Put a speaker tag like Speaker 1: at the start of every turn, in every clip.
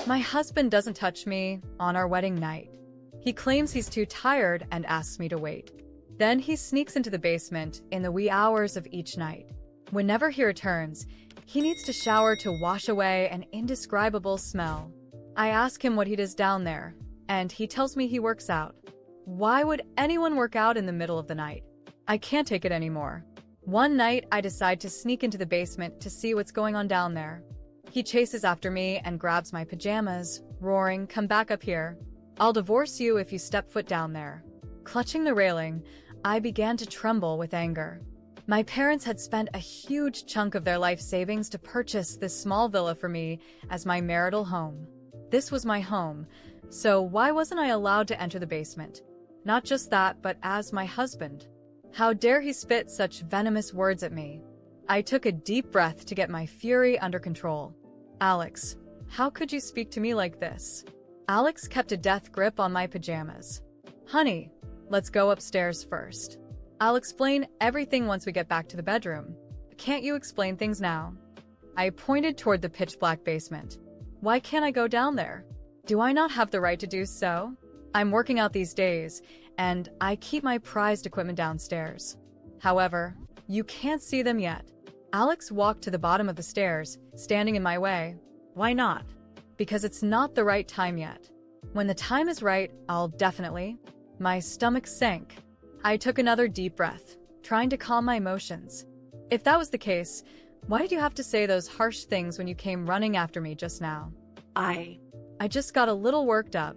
Speaker 1: My husband doesn't touch me on our wedding night. He claims he's too tired and asks me to wait. Then he sneaks into the basement in the wee hours of each night. Whenever he returns, he needs to shower to wash away an indescribable smell. I ask him what he does down there, and he tells me he works out. Why would anyone work out in the middle of the night? I can't take it anymore. One night, I decide to sneak into the basement to see what's going on down there. He chases after me and grabs my pajamas, roaring, "Come back up here. I'll divorce you if you step foot down there." Clutching the railing, I began to tremble with anger. My parents had spent a huge chunk of their life savings to purchase this small villa for me as my marital home. This was my home, so why wasn't I allowed to enter the basement? Not just that, but as my husband. How dare he spit such venomous words at me? I took a deep breath to get my fury under control. "Alex, how could you speak to me like this?" Alex kept a death grip on my pajamas. "Honey, let's go upstairs first. I'll explain everything once we get back to the bedroom. Can't you explain things now?" I pointed toward the pitch-black basement. "Why can't I go down there? Do I not have the right to do so? I'm working out these days, and I keep my prized equipment downstairs. However, you can't see them yet." Alex walked to the bottom of the stairs, standing in my way. "Why not?" "Because it's not the right time yet. When the time is right, I'll definitely." My stomach sank. I took another deep breath, trying to calm my emotions. "If that was the case, why did you have to say those harsh things when you came running after me just now?" I just got a little worked up.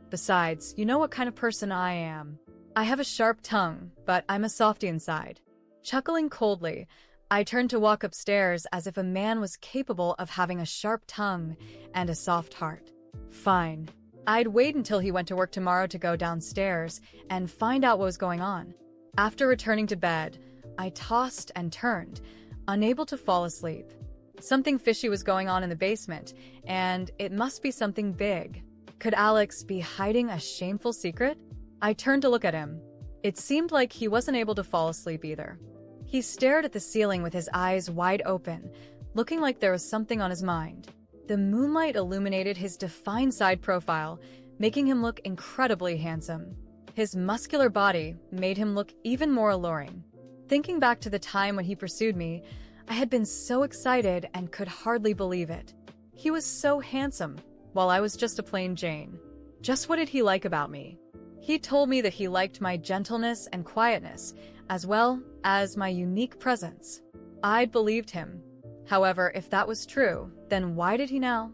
Speaker 1: Besides, you know what kind of person I am. I have a sharp tongue, but I'm a softy inside. Chuckling coldly, I turned to walk upstairs as if a man was capable of having a sharp tongue and a soft heart. Fine. I'd wait until he went to work tomorrow to go downstairs and find out what was going on. After returning to bed, I tossed and turned, unable to fall asleep. Something fishy was going on in the basement, and it must be something big. Could Alex be hiding a shameful secret? I turned to look at him. It seemed like he wasn't able to fall asleep either. He stared at the ceiling with his eyes wide open, looking like there was something on his mind. The moonlight illuminated his defined side profile, making him look incredibly handsome. His muscular body made him look even more alluring. Thinking back to the time when he pursued me, I had been so excited and could hardly believe it. He was so handsome, while I was just a plain Jane. Just what did he like about me? He told me that he liked my gentleness and quietness, as well as my unique presence. I'd believed him. However, if that was true, then why did he now?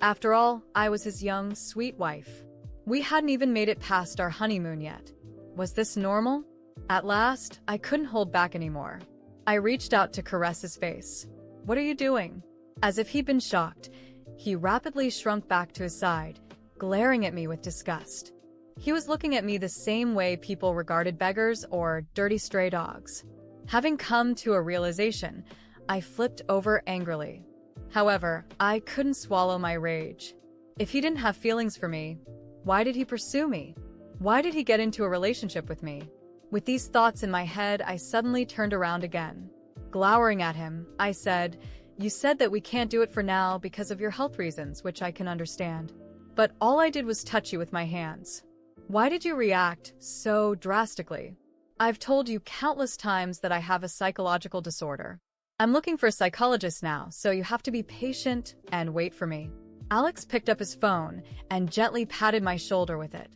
Speaker 1: After all, I was his young, sweet wife. We hadn't even made it past our honeymoon yet. Was this normal? At last, I couldn't hold back anymore. I reached out to caress his face. "What are you doing?" As if he'd been shocked, he rapidly shrunk back to his side, glaring at me with disgust. He was looking at me the same way people regarded beggars or dirty stray dogs. Having come to a realization, I flipped over angrily. However, I couldn't swallow my rage. If he didn't have feelings for me, why did he pursue me? Why did he get into a relationship with me? With these thoughts in my head, I suddenly turned around again. Glowering at him, I said, "You said that we can't do it for now because of your health reasons, which I can understand. But all I did was touch you with my hands. Why did you react so drastically? I've told you countless times that I have a psychological disorder. I'm looking for a psychologist now, so you have to be patient and wait for me." Alex picked up his phone and gently patted my shoulder with it.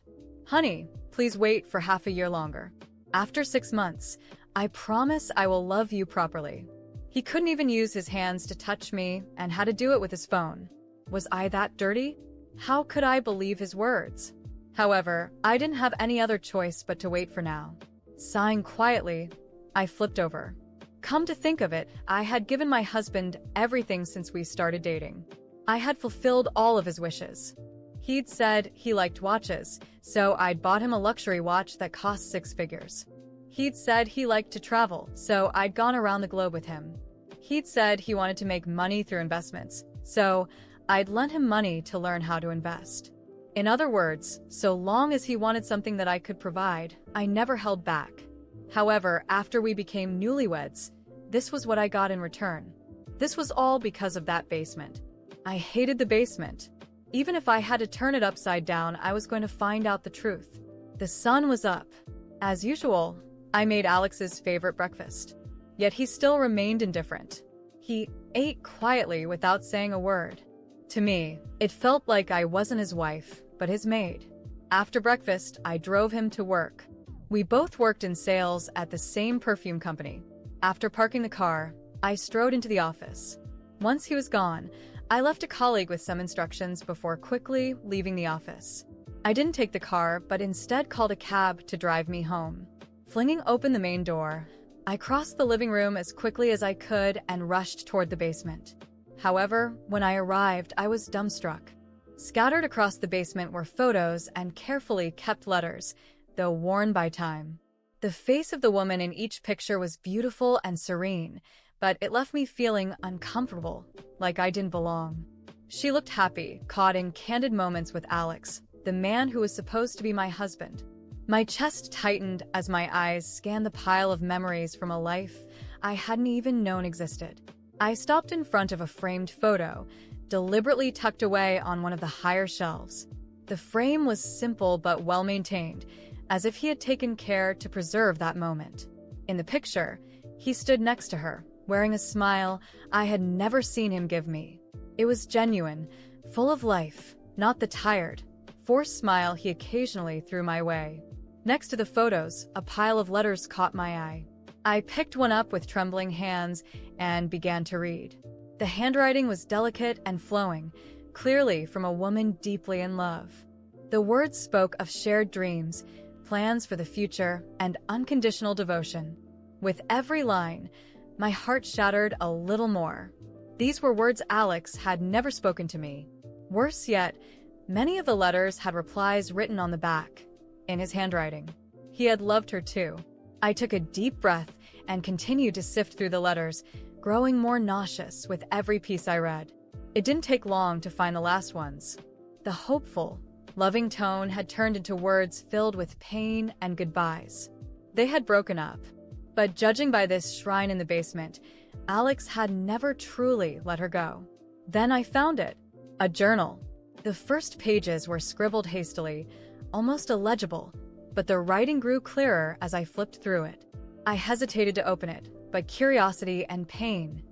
Speaker 1: "Honey, please wait for half a year longer. After 6 months, I promise I will love you properly." He couldn't even use his hands to touch me and had to do it with his phone. Was I that dirty? How could I believe his words? However, I didn't have any other choice but to wait for now. Sighing quietly, I flipped over. Come to think of it, I had given my husband everything since we started dating. I had fulfilled all of his wishes. He'd said he liked watches, so I'd bought him a luxury watch that cost 6 figures. He'd said he liked to travel, so I'd gone around the globe with him. He'd said he wanted to make money through investments, so I'd lent him money to learn how to invest. In other words, so long as he wanted something that I could provide, I never held back. However, after we became newlyweds, this was what I got in return. This was all because of that basement. I hated the basement. Even if I had to turn it upside down, I was going to find out the truth. The sun was up. As usual, I made Alex's favorite breakfast. Yet he still remained indifferent. He ate quietly without saying a word. To me, it felt like I wasn't his wife, but his maid. After breakfast, I drove him to work. We both worked in sales at the same perfume company. After parking the car, I strode into the office. Once he was gone, I left a colleague with some instructions before quickly leaving the office. I didn't take the car, but instead called a cab to drive me home. Flinging open the main door, I crossed the living room as quickly as I could and rushed toward the basement. However, when I arrived, I was dumbstruck. Scattered across the basement were photos and carefully kept letters, though worn by time. The face of the woman in each picture was beautiful and serene, but it left me feeling uncomfortable, like I didn't belong. She looked happy, caught in candid moments with Alex, the man who was supposed to be my husband. My chest tightened as my eyes scanned the pile of memories from a life I hadn't even known existed. I stopped in front of a framed photo, deliberately tucked away on one of the higher shelves. The frame was simple but well-maintained, as if he had taken care to preserve that moment. In the picture, he stood next to her, wearing a smile I had never seen him give me. It was genuine, full of life, not the tired, forced smile he occasionally threw my way. Next to the photos, a pile of letters caught my eye. I picked one up with trembling hands and began to read. The handwriting was delicate and flowing, clearly from a woman deeply in love. The words spoke of shared dreams, plans for the future, and unconditional devotion. With every line, my heart shattered a little more. These were words Alex had never spoken to me. Worse yet, many of the letters had replies written on the back, in his handwriting. He had loved her too. I took a deep breath and continued to sift through the letters, growing more nauseous with every piece I read. It didn't take long to find the last ones. The hopeful, loving tone had turned into words filled with pain and goodbyes. They had broken up. But judging by this shrine in the basement, Alex had never truly let her go. Then I found it. A journal. The first pages were scribbled hastily, almost illegible, but the writing grew clearer as I flipped through it. I hesitated to open it, but curiosity and pain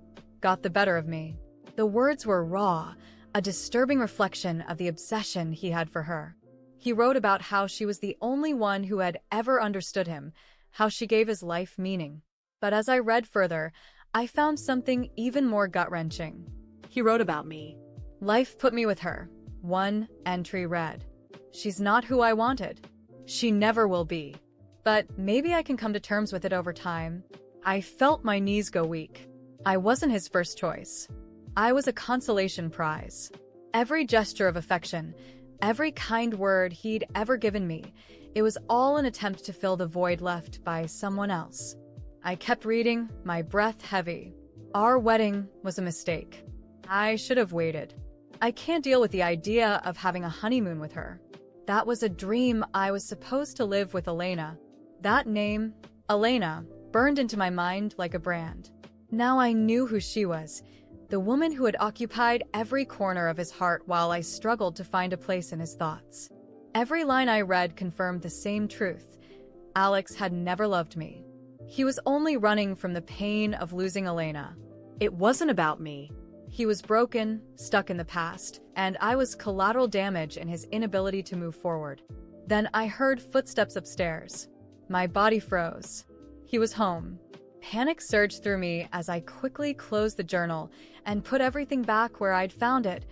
Speaker 1: got the better of me. The words were raw, a disturbing reflection of the obsession he had for her. He wrote about how she was the only one who had ever understood him, how she gave his life meaning. But as I read further, I found something even more gut-wrenching. He wrote about me. Life put me with her. One entry read, "She's not who I wanted. She never will be. But maybe I can come to terms with it over time." I felt my knees go weak. I wasn't his first choice. I was a consolation prize. Every gesture of affection, every kind word he'd ever given me, it was all an attempt to fill the void left by someone else. I kept reading, my breath heavy. Our wedding was a mistake. I should have waited. I can't deal with the idea of having a honeymoon with her. That was a dream I was supposed to live with Elena. That name, Elena, burned into my mind like a brand. Now I knew who she was, the woman who had occupied every corner of his heart while I struggled to find a place in his thoughts. Every line I read confirmed the same truth. Alex had never loved me. He was only running from the pain of losing Elena. It wasn't about me. He was broken, stuck in the past, and I was collateral damage in his inability to move forward. Then I heard footsteps upstairs. My body froze. He was home. Panic surged through me as I quickly closed the journal and put everything back where I'd found it,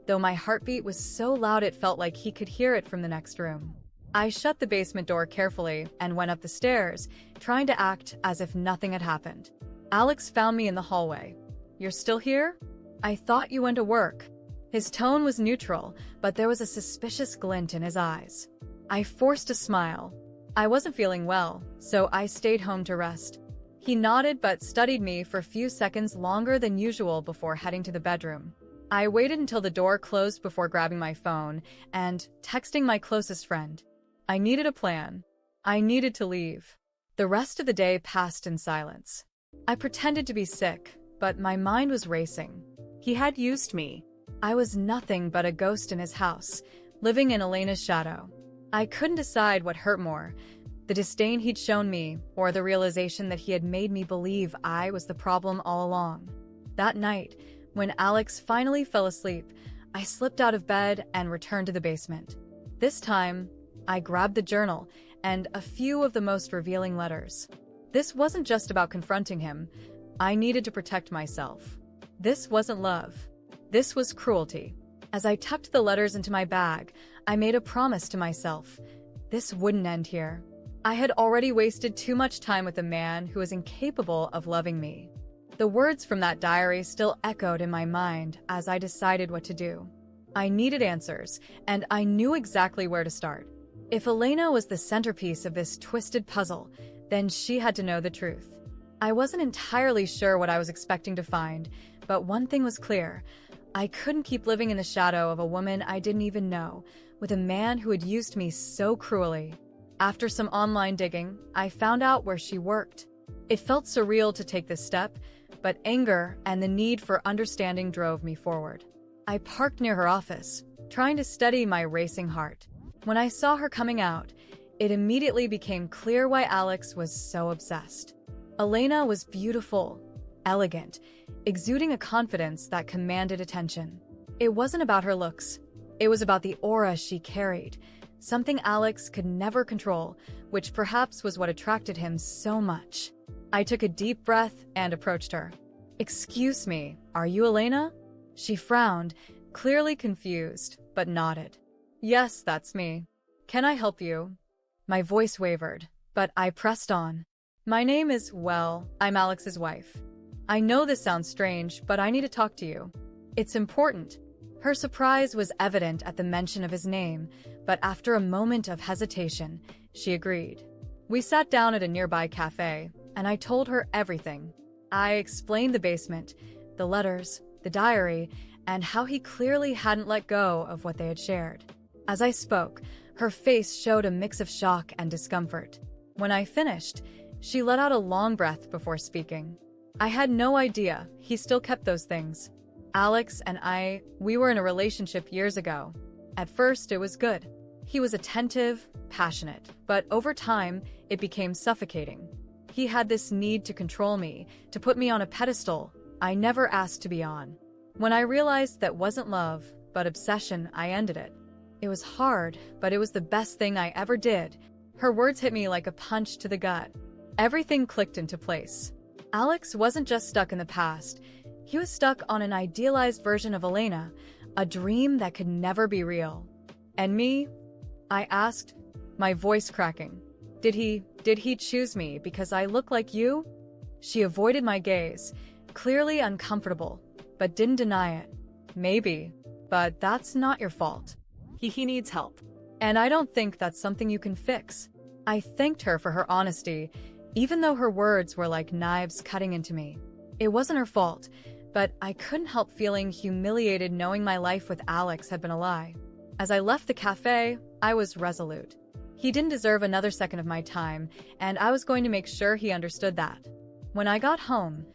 Speaker 1: though my heartbeat was so loud it felt like he could hear it from the next room. I shut the basement door carefully and went up the stairs, trying to act as if nothing had happened. Alex found me in the hallway. "You're still here? I thought you went to work." His tone was neutral, but there was a suspicious glint in his eyes. I forced a smile. I wasn't feeling well, so I stayed home to rest. He nodded but studied me for a few seconds longer than usual before heading to the bedroom. I waited until the door closed before grabbing my phone and texting my closest friend. I needed a plan. I needed to leave. The rest of the day passed in silence. I pretended to be sick, but my mind was racing. He had used me. I was nothing but a ghost in his house, living in Elena's shadow. I couldn't decide what hurt more, the disdain he'd shown me, or the realization that he had made me believe I was the problem all along. That night, when Alex finally fell asleep, I slipped out of bed and returned to the basement. This time, I grabbed the journal and a few of the most revealing letters. This wasn't just about confronting him. I needed to protect myself. This wasn't love. This was cruelty. As I tucked the letters into my bag, I made a promise to myself. This wouldn't end here. I had already wasted too much time with a man who was incapable of loving me. The words from that diary still echoed in my mind as I decided what to do. I needed answers, and I knew exactly where to start. If Elena was the centerpiece of this twisted puzzle, then she had to know the truth. I wasn't entirely sure what I was expecting to find, but one thing was clear. I couldn't keep living in the shadow of a woman I didn't even know, with a man who had used me so cruelly. After some online digging, I found out where she worked. It felt surreal to take this step, but anger and the need for understanding drove me forward. I parked near her office, trying to steady my racing heart. When I saw her coming out, it immediately became clear why Alex was so obsessed. Elena was beautiful, elegant, exuding a confidence that commanded attention. It wasn't about her looks. It was about the aura she carried, something Alex could never control, which perhaps was what attracted him so much. I took a deep breath and approached her. "Excuse me, are you Elena?" She frowned, clearly confused, but nodded. "Yes, that's me. Can I help you?" My voice wavered, but I pressed on. "My name is, well, I'm Alex's wife. I know this sounds strange, but I need to talk to you. It's important." Her surprise was evident at the mention of his name, but after a moment of hesitation, she agreed. We sat down at a nearby cafe, and I told her everything. I explained the basement, the letters, the diary, and how he clearly hadn't let go of what they had shared. As I spoke, her face showed a mix of shock and discomfort. When I finished, she let out a long breath before speaking. "I had no idea he still kept those things. Alex and we were in a relationship years ago. At first, it was good. He was attentive, passionate, but over time, it became suffocating. He had this need to control me, to put me on a pedestal I never asked to be on. When I realized that wasn't love, but obsession, I ended it. It was hard, but it was the best thing I ever did." Her words hit me like a punch to the gut. Everything clicked into place. Alex wasn't just stuck in the past. He was stuck on an idealized version of Elena, a dream that could never be real. "And me?" I asked, my voice cracking. Did he choose me because I look like you?" She avoided my gaze, clearly uncomfortable, but didn't deny it. "Maybe, but that's not your fault. He needs help. And I don't think that's something you can fix." I thanked her for her honesty, even though her words were like knives cutting into me. It wasn't her fault, but I couldn't help feeling humiliated knowing my life with Alex had been a lie. As I left the cafe, I was resolute. He didn't deserve another second of my time, and I was going to make sure he understood that. When I got home,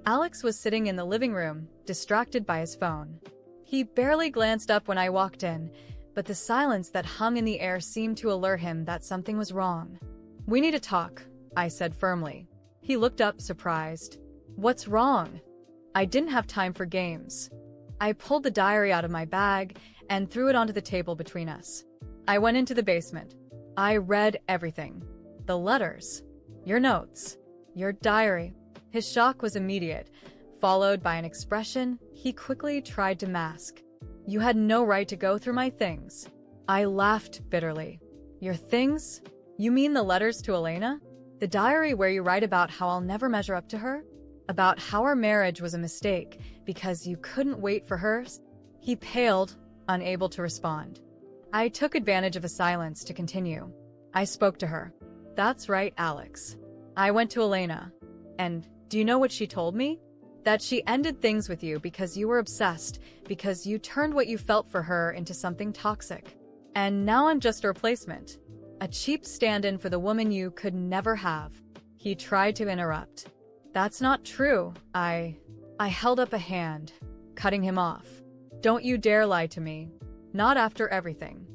Speaker 1: Alex was sitting in the living room, distracted by his phone. He barely glanced up when I walked in, but the silence that hung in the air seemed to alert him that something was wrong. "We need to talk," I said firmly. He looked up, surprised. "What's wrong?" I didn't have time for games. I pulled the diary out of my bag and threw it onto the table between us. I went into the basement. I read everything. The letters, your notes, your diary. His shock was immediate, followed by an expression he quickly tried to mask. "You had no right to go through my things." I laughed bitterly. "Your things? You mean the letters to Elena? The diary where you write about how I'll never measure up to her? About how our marriage was a mistake because you couldn't wait for hers?" He paled, unable to respond. I took advantage of a silence to continue. I spoke to her. "That's right, Alex. I went to Elena. And do you know what she told me? That she ended things with you because you were obsessed, because you turned what you felt for her into something toxic. And now I'm just a replacement. A cheap stand-in for the woman you could never have." He tried to interrupt. "That's not true. I held up a hand, cutting him off. Don't you dare lie to me. Not after everything.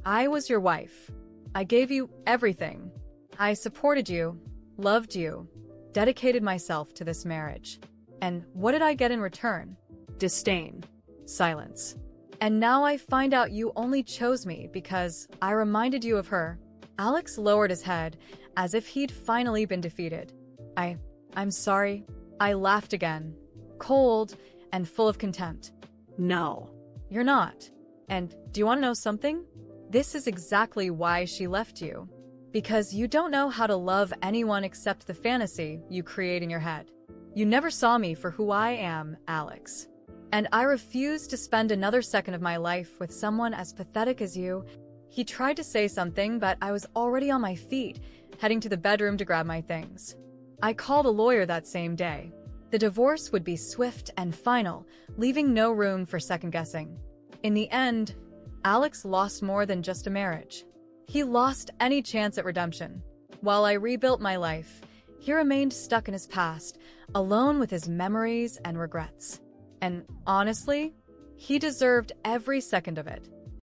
Speaker 1: I was your wife. I gave you everything. I supported you, loved you, dedicated myself to this marriage. And what did I get in return? Disdain. Silence. And now I find out you only chose me because I reminded you of her. Alex lowered his head as if he'd finally been defeated. I'm sorry. I laughed again. Cold and full of contempt.
Speaker 2: No.
Speaker 1: You're not. And do you want to know something? This is exactly why she left you. Because you don't know how to love anyone except the fantasy you create in your head. You never saw me for who I am, Alex. And I refuse to spend another second of my life with someone as pathetic as you. He tried to say something, but I was already on my feet, heading to the bedroom to grab my things. I called a lawyer that same day. The divorce would be swift and final, leaving no room for second-guessing. In the end, Alex lost more than just a marriage. He lost any chance at redemption. While I rebuilt my life, he remained stuck in his past, alone with his memories and regrets. And honestly, he deserved every second of it.